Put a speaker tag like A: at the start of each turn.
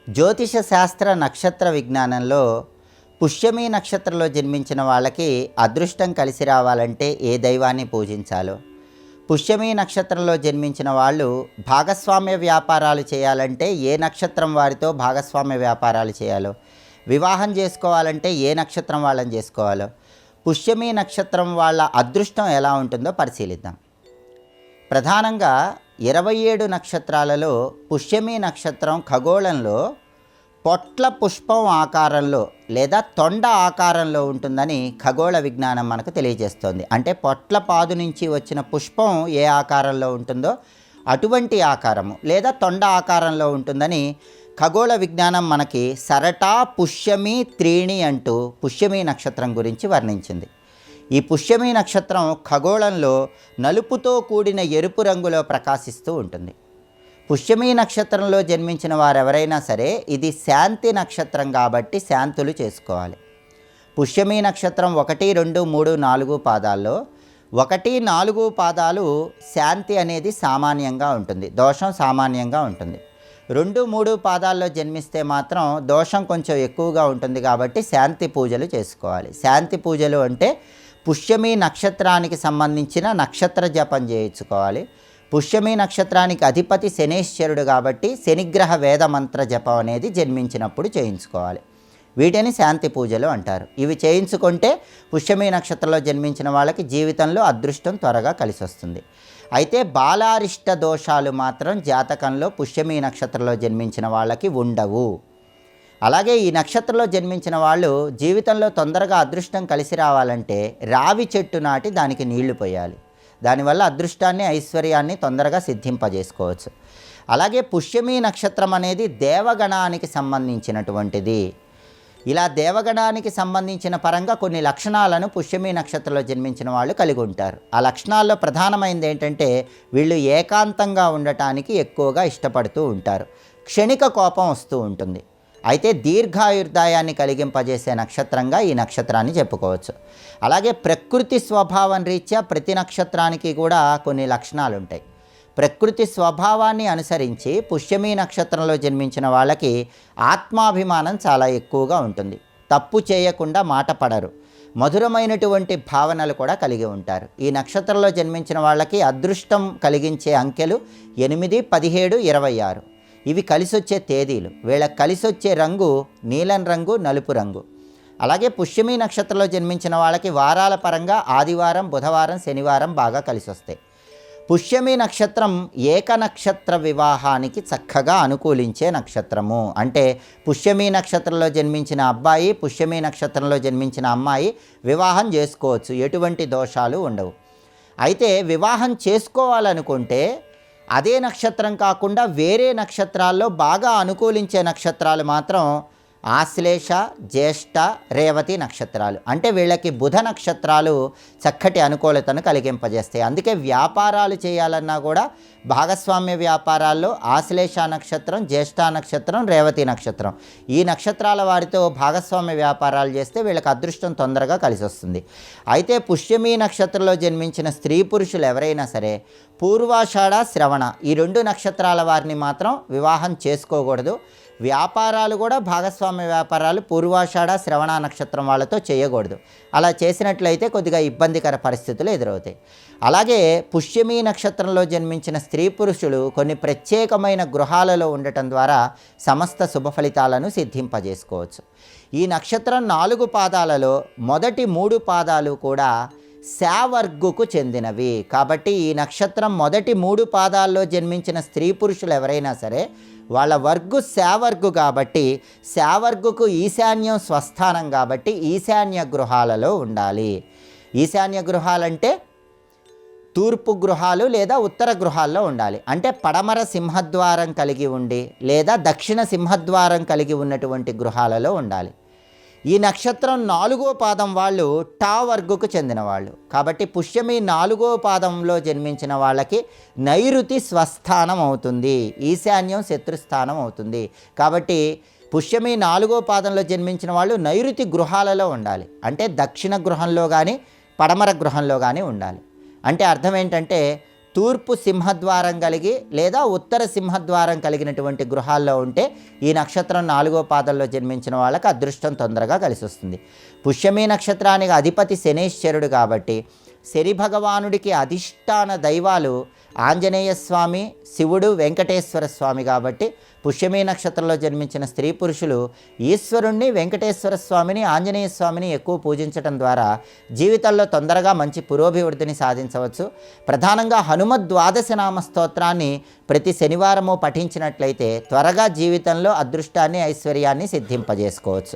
A: జ్యోతిష శాస్త్ర నక్షత్ర విజ్ఞానంలో పుష్యమి నక్షత్రంలో జన్మించిన వాళ్ళకి అదృష్టం కలిసి రావాలంటే ఏ దైవాన్ని పూజించాలో, పుష్యమి నక్షత్రంలో జన్మించిన వాళ్ళు భాగస్వామ్య వ్యాపారాలు చేయాలంటే ఏ నక్షత్రం వారితో భాగస్వామ్య వ్యాపారాలు చేయాలో, వివాహం చేసుకోవాలంటే ఏ నక్షత్రం వాళ్ళని చేసుకోవాలో, పుష్యమి నక్షత్రం వాళ్ళ అదృష్టం ఎలా ఉంటుందో పరిశీలిద్దాం. ప్రధానంగా 27 నక్షత్రాలలో పుష్యమి నక్షత్రం ఖగోళంలో పొట్ల పుష్పం ఆకారంలో లేదా తొండ ఆకారంలో ఉంటుందని ఖగోళ విజ్ఞానం మనకు తెలియజేస్తోంది. అంటే పొట్ల పాదు నుంచి వచ్చిన పుష్పం ఏ ఆకారంలో ఉంటుందో అటువంటి ఆకారము లేదా తొండ ఆకారంలో ఉంటుందని ఖగోళ విజ్ఞానం మనకి సరటా పుష్యమి త్రీణి అంటూ పుష్యమి నక్షత్రం గురించి వర్ణించింది. ఈ పుష్యమి నక్షత్రం ఖగోళంలో నలుపుతో కూడిన ఎరుపు రంగులో ప్రకాశిస్తూ ఉంటుంది. పుష్యమి నక్షత్రంలో జన్మించిన వారెవరైనా సరే ఇది శాంతి నక్షత్రం కాబట్టి శాంతులు చేసుకోవాలి. పుష్యమి నక్షత్రం 1, 2, 3, 4 పాదాల్లో 1, 4 పాదాలు శాంతి అనేది సామాన్యంగా ఉంటుంది, దోషం సామాన్యంగా ఉంటుంది. 2, 3 పాదాల్లో జన్మిస్తే మాత్రం దోషం కొంచెం ఎక్కువగా ఉంటుంది కాబట్టి శాంతి పూజలు చేసుకోవాలి. శాంతి పూజలు అంటే పుష్యమి నక్షత్రానికి సంబంధించిన నక్షత్ర జపం చేయించుకోవాలి. పుష్యమి నక్షత్రానికి అధిపతి శనేశ్వరుడు కాబట్టి శనిగ్రహ వేద మంత్ర జపం అనేది జన్మించినప్పుడు చేయించుకోవాలి. వీటిని శాంతి పూజలు అంటారు. ఇవి చేయించుకుంటే పుష్యమి నక్షత్రంలో జన్మించిన వాళ్ళకి జీవితంలో అదృష్టం త్వరగా కలిసి వస్తుంది. అయితే బాలారిష్ట దోషాలు మాత్రం జాతకంలో పుష్యమి నక్షత్రంలో జన్మించిన వాళ్ళకి ఉండవు. అలాగే ఈ నక్షత్రంలో జన్మించిన వాళ్ళు జీవితంలో తొందరగా అదృష్టం కలిసి రావాలంటే రావి చెట్టు నాటి దానికి నీళ్లు పోయాలి. దానివల్ల అదృష్టాన్ని ఐశ్వర్యాన్ని తొందరగా సిద్ధింపజేసుకోవచ్చు. అలాగే పుష్యమి నక్షత్రం అనేది దేవగణానికి సంబంధించినటువంటిది. ఇలా దేవగణానికి సంబంధించిన పరంగా కొన్ని లక్షణాలను పుష్యమి నక్షత్రంలో జన్మించిన వాళ్ళు కలిగి ఉంటారు. ఆ లక్షణాల్లో ప్రధానమైనది ఏంటంటే వీళ్ళు ఏకాంతంగా ఉండటానికి ఎక్కువగా ఇష్టపడుతూ ఉంటారు. క్షణిక కోపం వస్తూ ఉంటుంది. అయితే దీర్ఘాయుర్దాయాన్ని కలిగింపజేసే నక్షత్రంగా ఈ నక్షత్రాన్ని చెప్పుకోవచ్చు. అలాగే ప్రకృతి స్వభావం రీత్యా ప్రతి నక్షత్రానికి కూడా కొన్ని లక్షణాలు ఉంటాయి. ప్రకృతి స్వభావాన్ని అనుసరించి పుష్యమి నక్షత్రంలో జన్మించిన వాళ్ళకి ఆత్మాభిమానం చాలా ఎక్కువగా ఉంటుంది. తప్పు చేయకుండా మాట పడరు. మధురమైనటువంటి భావనలు కూడా కలిగి ఉంటారు. ఈ నక్షత్రంలో జన్మించిన వాళ్ళకి అదృష్టం కలిగించే అంకెలు 8, 17, 26. ఇవి కలిసొచ్చే తేదీలు. వీళ్ళకి కలిసొచ్చే రంగు నీలం రంగు, నలుపు రంగు. అలాగే పుష్యమి నక్షత్రంలో జన్మించిన వాళ్ళకి వారాల పరంగా ఆదివారం, బుధవారం, శనివారం బాగా కలిసి వస్తాయి. పుష్యమి నక్షత్రం ఏక నక్షత్ర వివాహానికి చక్కగా అనుకూలించే నక్షత్రము. అంటే పుష్యమి నక్షత్రంలో జన్మించిన అబ్బాయి, పుష్యమి నక్షత్రంలో జన్మించిన అమ్మాయి వివాహం చేసుకోవచ్చు, ఎటువంటి దోషాలు ఉండవు. అయితే వివాహం చేసుకోవాలనుకుంటే అదే నక్షత్రం కాకుండా వేరే నక్షత్రాల్లో బాగా అనుకూలించే నక్షత్రాలు మాత్రం ఆశ్లేష, జ్యేష్ఠ, రేవతి నక్షత్రాలు. అంటే వీళ్ళకి బుధ నక్షత్రాలు చక్కటి అనుకూలతను కలిగింపజేస్తాయి. అందుకే వ్యాపారాలు చేయాలన్నా కూడా భాగస్వామ్య వ్యాపారాల్లో ఆశ్లేష నక్షత్రం, జ్యేష్ఠ నక్షత్రం, రేవతి నక్షత్రం ఈ నక్షత్రాల వారితో భాగస్వామ్య వ్యాపారాలు చేస్తే వీళ్ళకి అదృష్టం తొందరగా కలిసి వస్తుంది. అయితే పుష్యమి నక్షత్రంలో జన్మించిన స్త్రీ పురుషులు ఎవరైనా సరే పూర్వాషాఢ, శ్రవణ ఈ 2 నక్షత్రాల వారిని మాత్రం వివాహం చేసుకోకూడదు. వ్యాపారాలు కూడా భాగస్వామ్య వ్యాపారాలు పూర్వాషాఢ, శ్రవణ నక్షత్రం వాళ్ళతో చేయకూడదు. అలా చేసినట్లయితే కొద్దిగా ఇబ్బందికర పరిస్థితులు ఎదురవుతాయి. అలాగే పుష్యమి నక్షత్రంలో జన్మించిన స్త్రీ పురుషులు కొన్ని ప్రత్యేకమైన గృహాలలో ఉండటం ద్వారా సమస్త శుభ ఫలితాలను సిద్ధింపజేసుకోవచ్చు. ఈ నక్షత్రం 4 పాదాలలో మొదటి 3 పాదాలు కూడా శావర్గుకు చెందినవి. కాబట్టి ఈ నక్షత్రం మొదటి 3 పాదాల్లో జన్మించిన స్త్రీ పురుషులు ఎవరైనా సరే వాళ్ళ వర్గు శావర్గు కాబట్టి శావర్గుకు ఈశాన్యం స్వస్థానం కాబట్టి ఈశాన్య గృహాలలో ఉండాలి. ఈశాన్య గృహాలంటే తూర్పు గృహాలు లేదా ఉత్తర గృహాల్లో ఉండాలి. అంటే పడమర సింహద్వారం కలిగి ఉండి లేదా దక్షిణ సింహద్వారం కలిగి ఉన్నటువంటి గృహాలలో ఉండాలి. ఈ నక్షత్రం 4వ పాదం వాళ్ళు టా వర్గుకు చెందిన వాళ్ళు కాబట్టి పుష్యమి 4వ పాదంలో జన్మించిన వాళ్ళకి నైరుతి స్వస్థానం అవుతుంది, ఈశాన్యం శత్రుస్థానం అవుతుంది. కాబట్టి పుష్యమి 4వ పాదంలో జన్మించిన వాళ్ళు నైరుతి గృహాలలో ఉండాలి. అంటే దక్షిణ గృహంలో కానీ పడమర గృహంలో కానీ ఉండాలి. అంటే అర్థం ఏంటంటే తూర్పు సింహద్వారం కలిగి లేదా ఉత్తర సింహద్వారం కలిగినటువంటి గృహాల్లో ఉంటే ఈ నక్షత్రం 4వ పాదంలో జన్మించిన వాళ్ళకి అదృష్టం తొందరగా కలిసి వస్తుంది. పుష్యమి నక్షత్రానికి అధిపతి శనేశ్వరుడు కాబట్టి శని భగవానుడికి అధిష్టాన దైవాలు ఆంజనేయ స్వామి, శివుడు, వెంకటేశ్వర స్వామి కాబట్టి పుష్యమి నక్షత్రంలో జన్మించిన స్త్రీ పురుషులు ఈశ్వరుణ్ణి, వెంకటేశ్వర స్వామిని, ఆంజనేయ స్వామిని ఎక్కువ పూజించడం ద్వారా జీవితంలో తొందరగా మంచి పురోభివృద్ధిని సాధించవచ్చు. ప్రధానంగా హనుమద్ ద్వాదశ నామ స్తోత్రాన్ని ప్రతి శనివారము పఠించినట్లయితే త్వరగా జీవితంలో అదృష్టాన్ని, ఐశ్వర్యాన్ని సిద్ధింపజేసుకోవచ్చు.